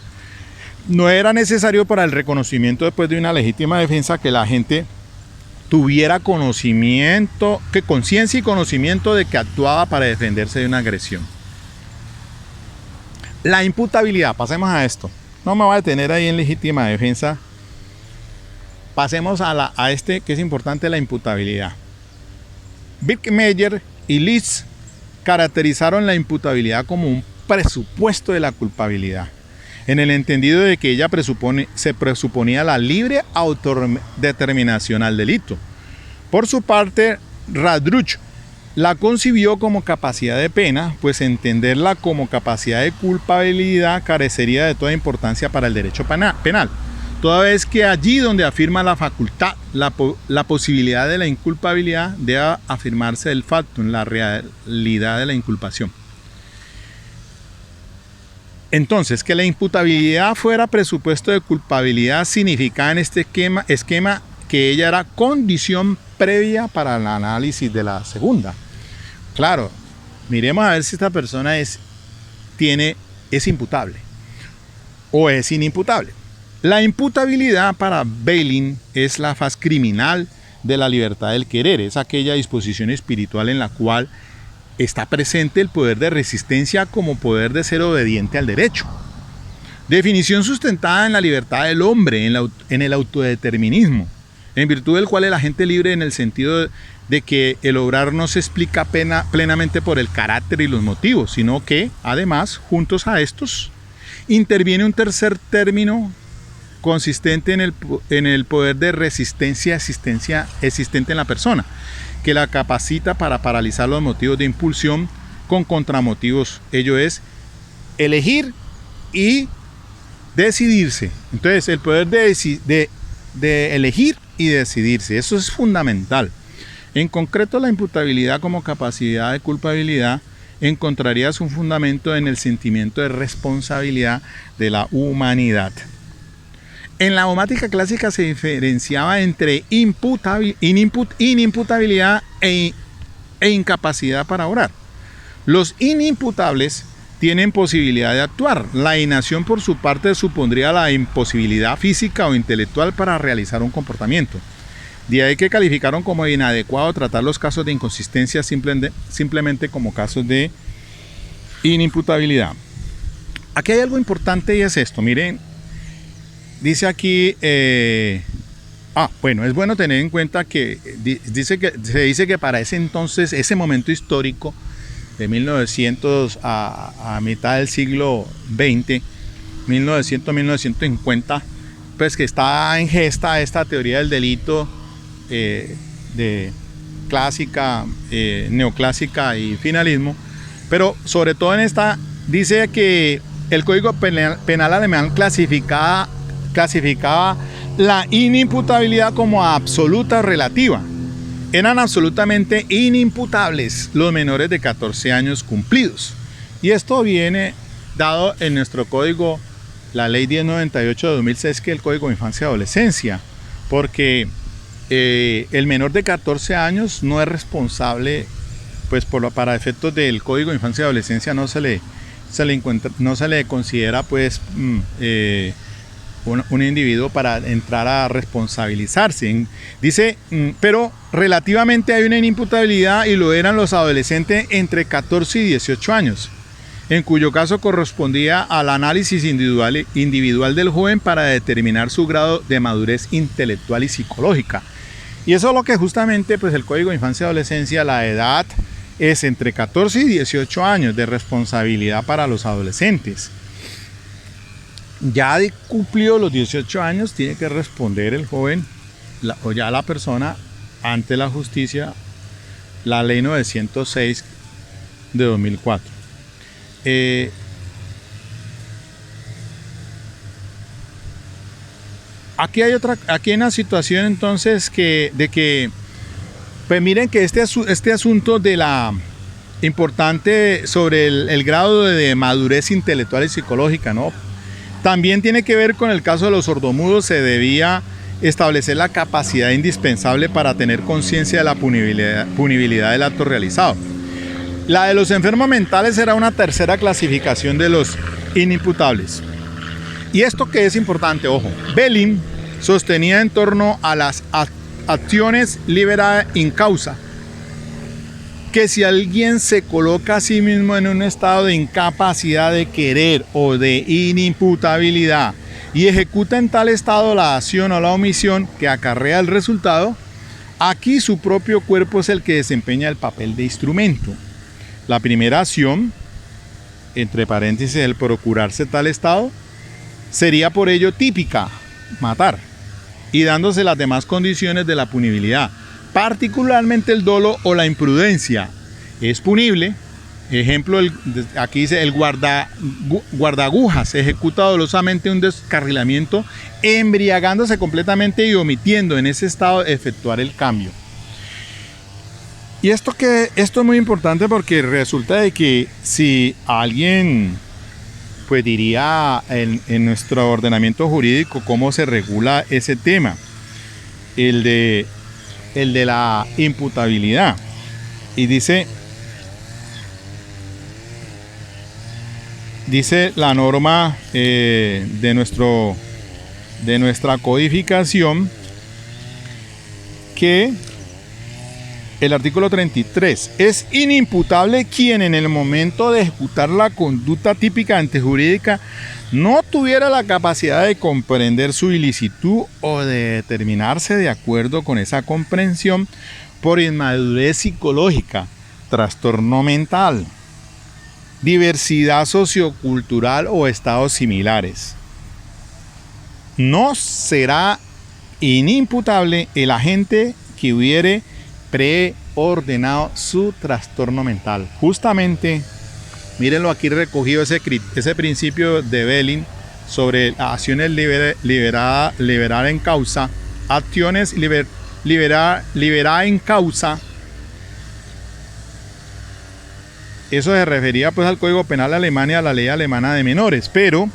No era necesario para el reconocimiento después de una legítima defensa que la gente tuviera conocimiento, que conciencia y conocimiento de que actuaba para defenderse de una agresión. La imputabilidad, pasemos a esto. No me voy a detener ahí en legítima defensa. Pasemos a este que es importante, la imputabilidad. Birkmeyer y Litz caracterizaron la imputabilidad como un presupuesto de la culpabilidad, en el entendido de que ella se presuponía la libre autodeterminación al delito. Por su parte, Radbruch la concibió como capacidad de pena, pues entenderla como capacidad de culpabilidad carecería de toda importancia para el derecho penal, toda vez que allí donde afirma la facultad, la posibilidad de la inculpabilidad, debe afirmarse el factum, la realidad de la inculpación. Entonces, que la imputabilidad fuera presupuesto de culpabilidad significaba en este esquema que ella era condición previa para el análisis de la segunda. Claro, miremos a ver si esta persona es imputable o es inimputable. La imputabilidad para Bailyn es la faz criminal de la libertad del querer, es aquella disposición espiritual en la cual está presente el poder de resistencia como poder de ser obediente al derecho. Definición sustentada en la libertad del hombre, en el autodeterminismo, en virtud del cual el agente libre en el sentido de que el obrar no se explica plenamente por el carácter y los motivos, sino que, además, juntos a estos, interviene un tercer término consistente en el poder de resistencia existente en la persona, que la capacita para paralizar los motivos de impulsión con contramotivos, ello es, elegir y decidirse. Entonces, el poder de elegir y decidirse, eso es fundamental. En concreto, la imputabilidad como capacidad de culpabilidad encontraría su fundamento en el sentimiento de responsabilidad de la humanidad. En la dogmática clásica se diferenciaba entre inimputabilidad e incapacidad para obrar. Los inimputables tienen posibilidad de actuar. La inacción por su parte supondría la imposibilidad física o intelectual para realizar un comportamiento. De ahí que calificaron como inadecuado tratar los casos de inconsistencia simplemente como casos de inimputabilidad. Aquí hay algo importante y es esto, miren. Dice aquí, bueno, es bueno tener en cuenta que se dice que para ese entonces, ese momento histórico de 1900 a mitad del siglo XX, 1900-1950, pues que está en gesta esta teoría del delito de clásica, neoclásica y finalismo, pero sobre todo en esta, dice que el Código Penal alemán clasificaba la inimputabilidad como absoluta o relativa. Eran absolutamente inimputables los menores de 14 años cumplidos. Y esto viene dado en nuestro código, la ley 1098 de 2006, que es el Código de Infancia y Adolescencia, porque el menor de 14 años no es responsable, pues para efectos del Código de Infancia y Adolescencia no se le considera pues un individuo para entrar a responsabilizarse. Dice, pero relativamente hay una inimputabilidad y lo eran los adolescentes entre 14 y 18 años, en cuyo caso correspondía al análisis individual del joven para determinar su grado de madurez intelectual y psicológica. Y eso es lo que justamente pues el Código de Infancia y Adolescencia, la edad es entre 14 y 18 años de responsabilidad para los adolescentes. Ya cumplido los 18 años, tiene que responder el joven o ya la persona ante la justicia, la ley 906 de 2004. aquí hay una situación entonces pues miren que este asunto de la importante sobre el grado de madurez intelectual y psicológica, ¿no? También tiene que ver con el caso de los sordomudos. Se debía establecer la capacidad indispensable para tener conciencia de la punibilidad del acto realizado. La de los enfermos mentales era una tercera clasificación de los inimputables. Y esto que es importante, ojo, Belin sostenía en torno a las acciones liberadas in causa, que si alguien se coloca a sí mismo en un estado de incapacidad de querer o de inimputabilidad y ejecuta en tal estado la acción o la omisión que acarrea el resultado, aquí su propio cuerpo es el que desempeña el papel de instrumento. La primera acción, entre paréntesis, el procurarse tal estado, sería por ello típica, matar, y dándose las demás condiciones de la punibilidad. Particularmente el dolo o la imprudencia es punible. Ejemplo, aquí dice el guardagujas ejecuta dolosamente un descarrilamiento, embriagándose completamente y omitiendo en ese estado efectuar el cambio. Y esto es muy importante porque resulta de que si alguien, pues diría en nuestro ordenamiento jurídico cómo se regula ese tema, el de la imputabilidad, y dice la norma de nuestra codificación que el artículo 33 es inimputable quien en el momento de ejecutar la conducta típica antejurídica no tuviera la capacidad de comprender su ilicitud o de determinarse de acuerdo con esa comprensión por inmadurez psicológica, trastorno mental, diversidad sociocultural o estados similares. No será inimputable el agente que hubiere preordenado su trastorno mental. Justamente, mírenlo aquí recogido ese principio de Belin sobre acciones liberadas en causa, acciones liberadas en causa. Eso se refería pues al Código Penal alemán y a la ley alemana de menores, pero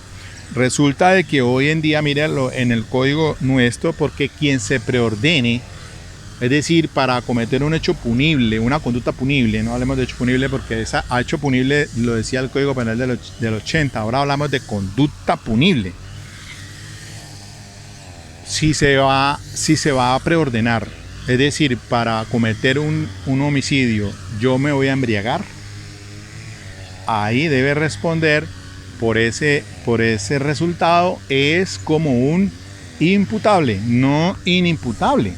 resulta de que hoy en día, mírenlo en el código nuestro, porque quien se preordene, es decir, para cometer un hecho punible, una conducta punible, no hablemos de hecho punible porque esa hecho punible lo decía el Código Penal del 80, ahora hablamos de conducta punible. Si se va a preordenar, es decir, para cometer un homicidio, yo me voy a embriagar, ahí debe responder por ese resultado, es como un imputable, no inimputable.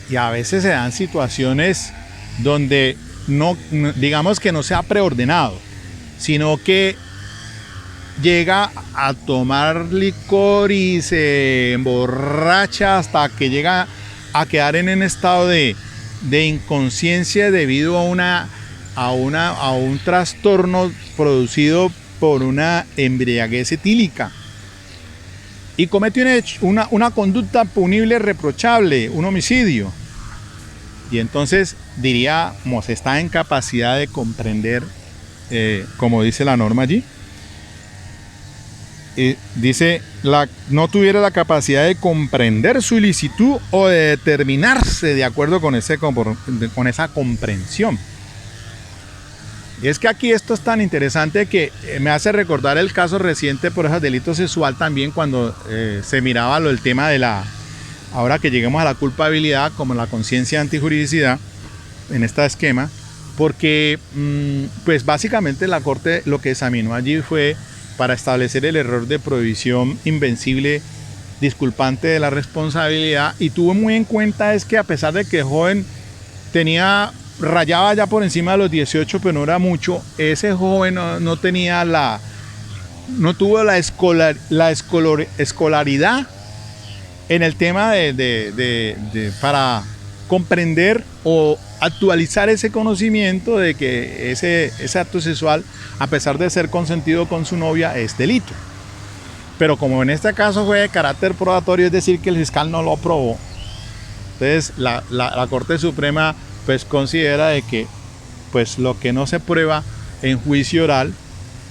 Y a veces se dan situaciones donde no digamos que no se ha preordenado, sino que llega a tomar licor y se emborracha hasta que llega a quedar en un estado de inconsciencia debido a un trastorno producido por una embriaguez etílica. Y comete una conducta punible reprochable, un homicidio. Y entonces diríamos, está en capacidad de comprender, como dice la norma allí. Dice, no tuviera la capacidad de comprender su ilicitud o de determinarse de acuerdo con esa comprensión. Y es que aquí esto es tan interesante que me hace recordar el caso reciente por ese delito sexual también, cuando se miraba el tema de ahora que lleguemos a la culpabilidad como la conciencia antijuridicidad en este esquema, porque pues básicamente la Corte lo que examinó allí fue para establecer el error de prohibición invencible disculpante de la responsabilidad, y tuvo muy en cuenta es que a pesar de que el joven rayaba ya por encima de los 18, pero no era mucho, ese joven no tuvo la escolaridad en el tema para comprender o actualizar ese conocimiento de que ese acto sexual, a pesar de ser consentido con su novia, es delito. Pero como en este caso fue de carácter probatorio, es decir, que el fiscal no lo aprobó, entonces la Corte Suprema pues considera de que pues lo que no se prueba en juicio oral,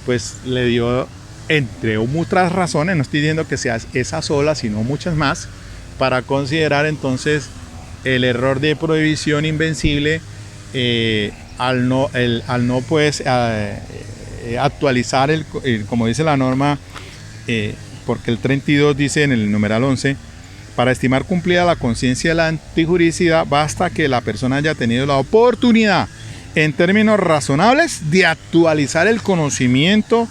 pues le dio, entre otras razones, no estoy diciendo que sea esa sola, sino muchas más, para considerar entonces el error de prohibición invencible al no pues actualizar como dice la norma, porque el 32 dice en el numeral 11, para estimar cumplida la conciencia de la antijuricidad basta que la persona haya tenido la oportunidad en términos razonables de actualizar el conocimiento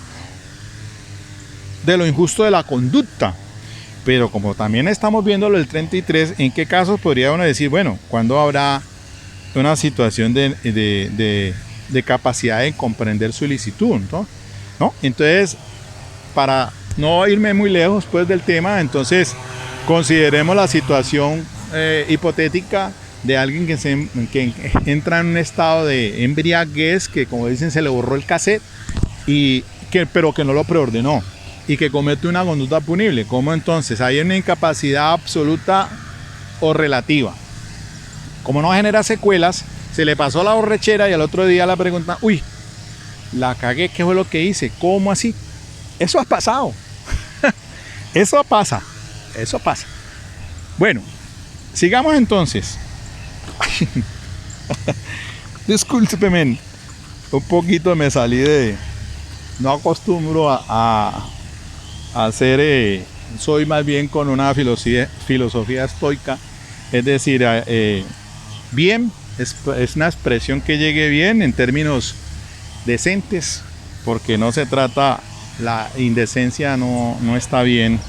de lo injusto de la conducta. Pero como también estamos viendo el 33, ¿en qué casos podría uno decir, bueno, cuándo habrá una situación de capacidad de comprender su ilicitud, ¿no? Entonces, para no irme muy lejos pues del tema, entonces consideremos la situación hipotética de alguien que entra en un estado de embriaguez, que como dicen se le borró el cassette, pero que no lo preordenó y que comete una conducta punible. ¿Cómo entonces? Hay una incapacidad absoluta o relativa. Como no genera secuelas, se le pasó la borrachera y al otro día la pregunta, uy, la cagué, ¿qué fue lo que hice? ¿Cómo así? Eso ha pasado. Eso pasa. Bueno, sigamos entonces. Discúlpeme, un poquito me salí no acostumbro a hacer, soy más bien con una filosofía estoica, es decir, bien, es una expresión que llegue bien en términos decentes, porque no se trata, la indecencia no está bien,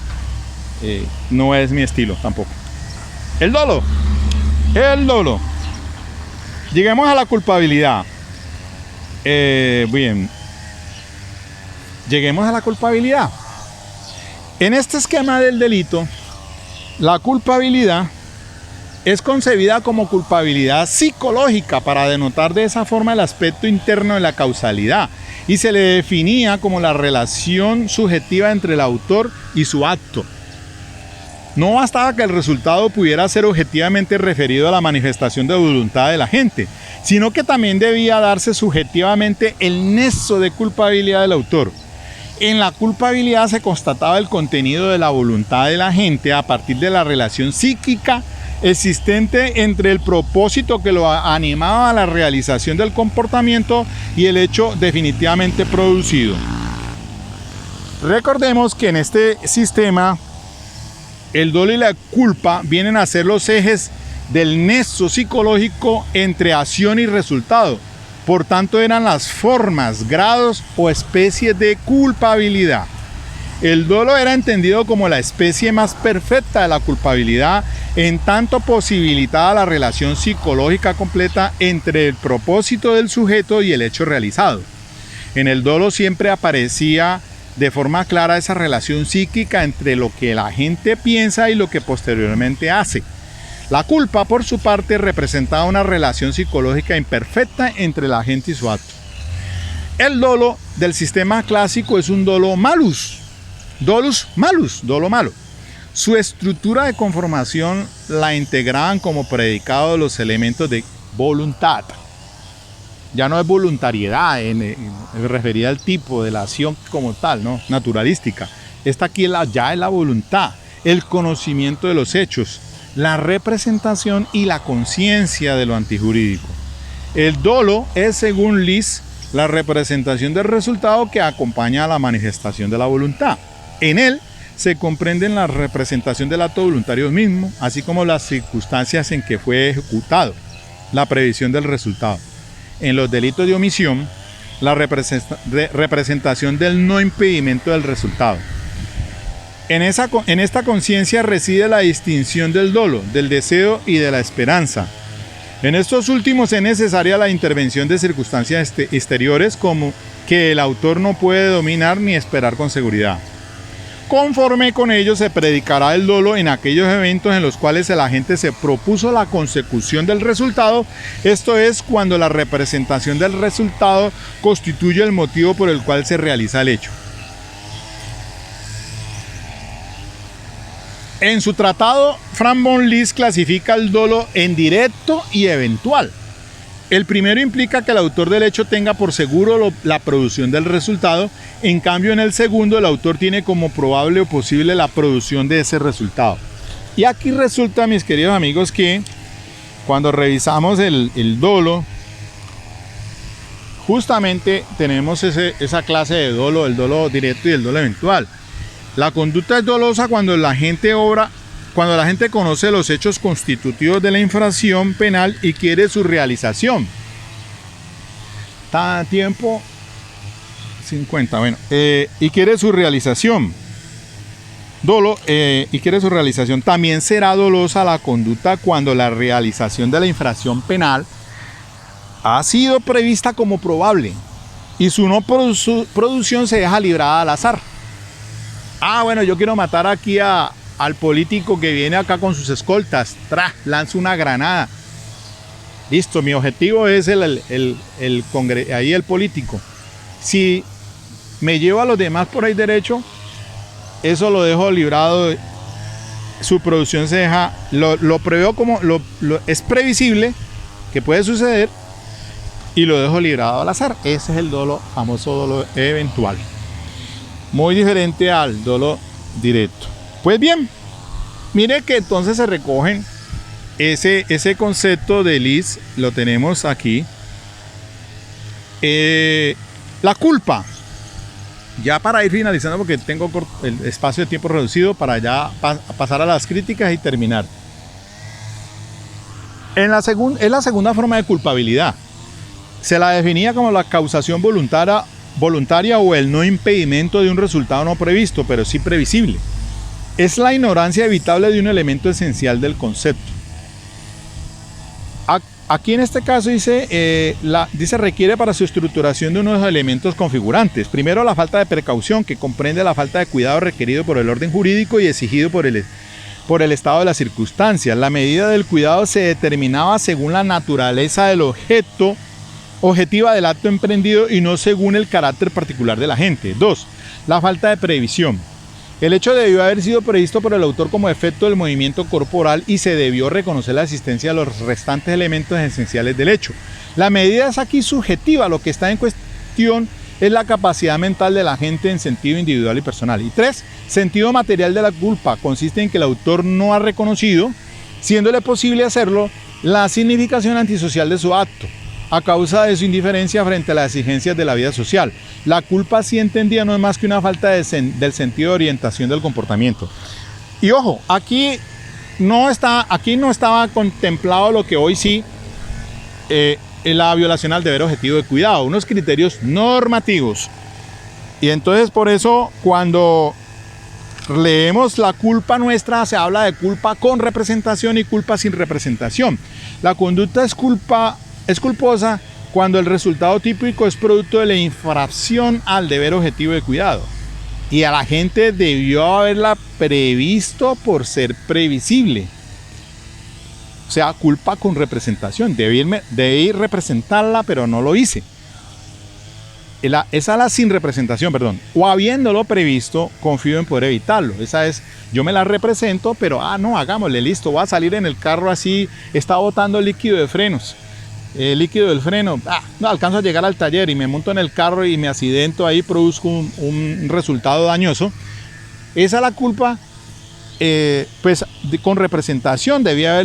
no es mi estilo tampoco. El dolo. Lleguemos a la culpabilidad. Bien. Lleguemos a la culpabilidad. En este esquema del delito, la culpabilidad es concebida como culpabilidad psicológica para denotar de esa forma el aspecto interno de la causalidad, y se le definía como la relación subjetiva entre el autor y su acto. No bastaba que el resultado pudiera ser objetivamente referido a la manifestación de voluntad de la gente, sino que también debía darse subjetivamente el nexo de culpabilidad del autor. En la culpabilidad se constataba el contenido de la voluntad de la gente a partir de la relación psíquica existente entre el propósito que lo animaba a la realización del comportamiento y el hecho definitivamente producido. Recordemos que en este sistema el dolo y la culpa vienen a ser los ejes del nexo psicológico entre acción y resultado. Por tanto, eran las formas, grados o especies de culpabilidad. El dolo era entendido como la especie más perfecta de la culpabilidad, en tanto posibilitaba la relación psicológica completa entre el propósito del sujeto y el hecho realizado. En el dolo siempre aparecía de forma clara esa relación psíquica entre lo que la gente piensa y lo que posteriormente hace. La culpa, por su parte, representaba una relación psicológica imperfecta entre la gente y su acto. El dolo del sistema clásico es un dolo malus. Dolus malus, dolo malo. Su estructura de conformación la integraban como predicado los elementos de voluntad. Ya no es voluntariedad referida al tipo de la acción como tal, ¿no? Naturalística. Esta aquí ya es la voluntad, el conocimiento de los hechos, la representación y la conciencia de lo antijurídico. El dolo es, según Lis, la representación del resultado que acompaña a la manifestación de la voluntad. En él se comprenden la representación del acto voluntario mismo, así como las circunstancias en que fue ejecutado, la previsión del resultado. En los delitos de omisión, la representación del no impedimento del resultado. En esta conciencia reside la distinción del dolo, del deseo y de la esperanza. En estos últimos es necesaria la intervención de circunstancias exteriores como que el autor no puede dominar ni esperar con seguridad. Conforme con ello se predicará el dolo en aquellos eventos en los cuales el agente se propuso la consecución del resultado, esto es, cuando la representación del resultado constituye el motivo por el cual se realiza el hecho. En su tratado, Frank von Liszt clasifica el dolo en directo y eventual. El primero implica que el autor del hecho tenga por seguro la producción del resultado, en cambio en el segundo el autor tiene como probable o posible la producción de ese resultado. Y aquí resulta, mis queridos amigos, que cuando revisamos el dolo, justamente tenemos esa clase de dolo, el dolo directo y el dolo eventual. La conducta es dolosa cuando la gente conoce los hechos constitutivos de la infracción penal y quiere su realización. ¿Está tiempo? 50, bueno. Y quiere su realización. Y quiere su realización. También será dolosa la conducta cuando la realización de la infracción penal ha sido prevista como probable y su no producción se deja librada al azar. Bueno, yo quiero matar aquí al político que viene acá con sus escoltas. Lanza una granada. Listo, mi objetivo es ahí el político. Si me llevo a los demás por ahí derecho, eso lo dejo librado. Su producción se deja, lo preveo como es previsible que puede suceder y lo dejo librado al azar. Ese es el dolo, famoso dolo eventual. Muy diferente al dolo directo. Pues bien, mire que entonces se recogen ese concepto de Liszt, lo tenemos aquí. La culpa. Ya para ir finalizando, porque tengo el espacio de tiempo reducido para ya pasar a las críticas y terminar. Es la segunda forma de culpabilidad. Se la definía como la causación voluntaria o el no impedimento de un resultado no previsto, pero sí previsible. Es la ignorancia evitable de un elemento esencial del concepto. Aquí en este caso dice requiere para su estructuración de unos elementos configurantes. Primero, la falta de precaución, que comprende la falta de cuidado requerido por el orden jurídico y exigido por el estado de las circunstancias. La medida del cuidado se determinaba según la naturaleza del objetiva del acto emprendido y no según el carácter particular de la gente. 2. La falta de previsión. El hecho debió haber sido previsto por el autor como efecto del movimiento corporal y se debió reconocer la existencia de los restantes elementos esenciales del hecho. La medida es aquí subjetiva, lo que está en cuestión es la capacidad mental de la gente en sentido individual y personal. Y 3. Sentido material de la culpa. Consiste en que el autor no ha reconocido, siéndole posible hacerlo, la significación antisocial de su acto, a causa de su indiferencia frente a las exigencias de la vida social. La culpa, así entendida, no es más que una falta del sentido de orientación del comportamiento. Y ojo, aquí no estaba contemplado lo que hoy sí la violación al deber objetivo de cuidado, unos criterios normativos. Y entonces por eso cuando leemos la culpa nuestra, se habla de culpa con representación y culpa sin representación. La conducta es culposa cuando el resultado típico es producto de la infracción al deber objetivo de cuidado y a la gente debió haberla previsto por ser previsible. O sea, culpa con representación. Debí representarla, pero no lo hice. Esa es la sin representación, perdón. O habiéndolo previsto, confío en poder evitarlo. Esa es, yo me la represento, pero no, hagámosle, listo, voy a salir en el carro así, está botando líquido de frenos. El líquido del freno, no alcanzo a llegar al taller y me monto en el carro y me accidento, ahí produzco un resultado dañoso. Esa es la culpa, con representación, debía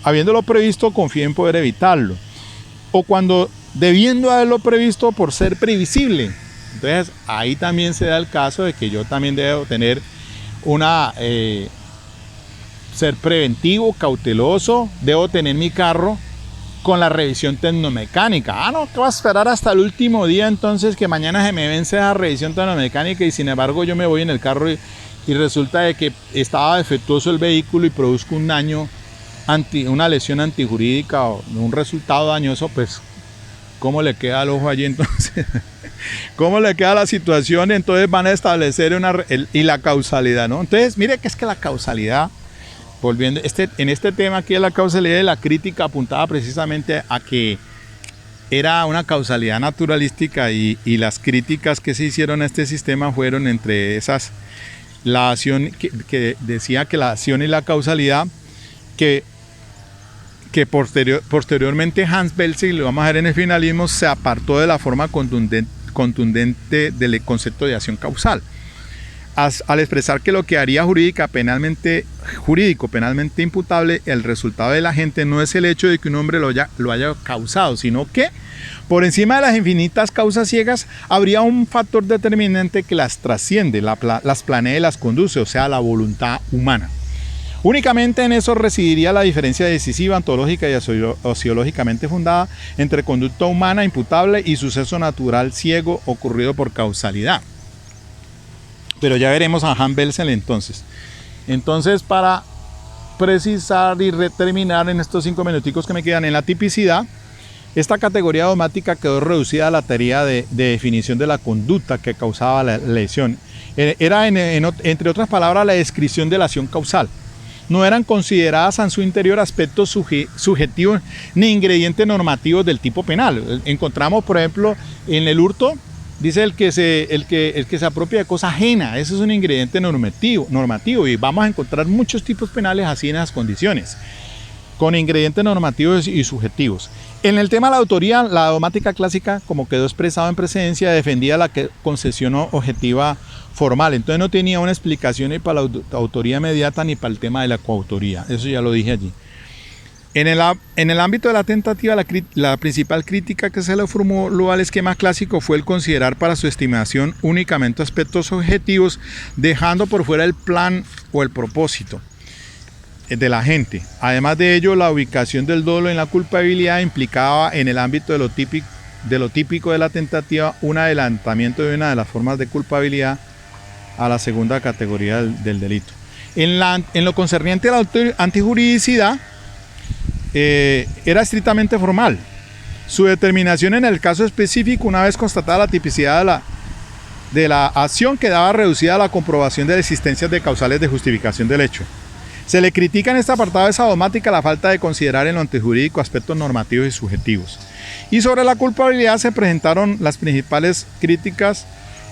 habiéndolo previsto, confío en poder evitarlo. O cuando debiendo haberlo previsto por ser previsible. Entonces ahí también se da el caso de que yo también debo tener ser preventivo, cauteloso, debo tener mi carro con la revisión tecnomecánica. No, que va a esperar hasta el último día entonces que mañana se me vence esa revisión tecnomecánica y sin embargo yo me voy en el carro y resulta de que estaba defectuoso el vehículo y produzco un daño, una lesión antijurídica o un resultado dañoso, pues ¿cómo le queda al ojo allí entonces? ¿Cómo le queda la situación? Entonces van a establecer y la causalidad, ¿no? Entonces mire que es que la causalidad, volviendo, en este tema aquí de la causalidad, de la crítica apuntaba precisamente a que era una causalidad naturalística y las críticas que se hicieron a este sistema fueron entre esas la acción que decía que la acción y la causalidad, que posteriormente Hans Belzig, y lo vamos a ver en el finalismo, se apartó de la forma contundente del concepto de acción causal, al expresar que lo que haría jurídico penalmente imputable el resultado del agente no es el hecho de que un hombre lo haya causado, sino que por encima de las infinitas causas ciegas habría un factor determinante que las trasciende, las planea y las conduce, o sea, la voluntad humana. Únicamente en eso residiría la diferencia decisiva, ontológica y ociológicamente fundada entre conducta humana imputable y suceso natural ciego ocurrido por causalidad. Pero ya veremos a Hans Belzig entonces. Entonces, para precisar y terminar en estos 5 minuticos que me quedan en la tipicidad, esta categoría dogmática quedó reducida a la tarea de definición de la conducta que causaba la lesión. Era, entre otras palabras, la descripción de la acción causal. No eran consideradas en su interior aspectos subjetivos ni ingredientes normativos del tipo penal. Encontramos, por ejemplo, en el hurto, dice el que se apropia de cosa ajena. Eso es un ingrediente normativo y vamos a encontrar muchos tipos penales así en esas condiciones, con ingredientes normativos y subjetivos. En el tema de la autoría, la dogmática clásica, como quedó expresado en precedencia, defendía la concesión objetiva formal. Entonces no tenía una explicación ni para la autoría inmediata ni para el tema de la coautoría. Eso ya lo dije allí. En el ámbito de la tentativa, la principal crítica que se le formuló al esquema clásico fue el considerar para su estimación únicamente aspectos objetivos, dejando por fuera el plan o el propósito de la gente. Además de ello, la ubicación del dolo en la culpabilidad implicaba en el ámbito de lo típico de la tentativa un adelantamiento de una de las formas de culpabilidad a la segunda categoría del delito. En lo concerniente a la antijuridicidad, era estrictamente formal. Su determinación en el caso específico, una vez constatada la tipicidad de la acción, quedaba reducida a la comprobación de la existencia de causales de justificación del hecho. Se le critica en este apartado de esa dogmática la falta de considerar en lo antijurídico aspectos normativos y subjetivos. Y sobre la culpabilidad se presentaron las principales críticas.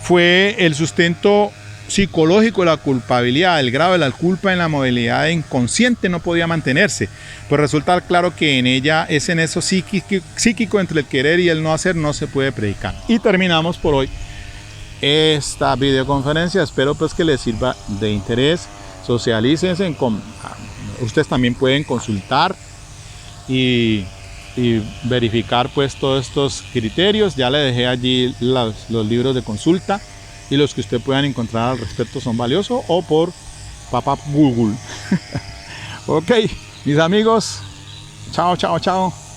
Fue el sustento psicológico de la culpabilidad, el grado de la culpa en la modalidad inconsciente no podía mantenerse, pues resulta claro que en ella ese nexo psíquico entre el querer y el no hacer no se puede predicar. Y terminamos por hoy esta videoconferencia. Espero pues que les sirva de interés. Socialícense, ustedes también pueden consultar y verificar pues todos estos criterios. Ya le dejé allí los libros de consulta y los que usted puedan encontrar al respecto son valiosos, o por papá Google. Ok, mis amigos, chao, chao, chao.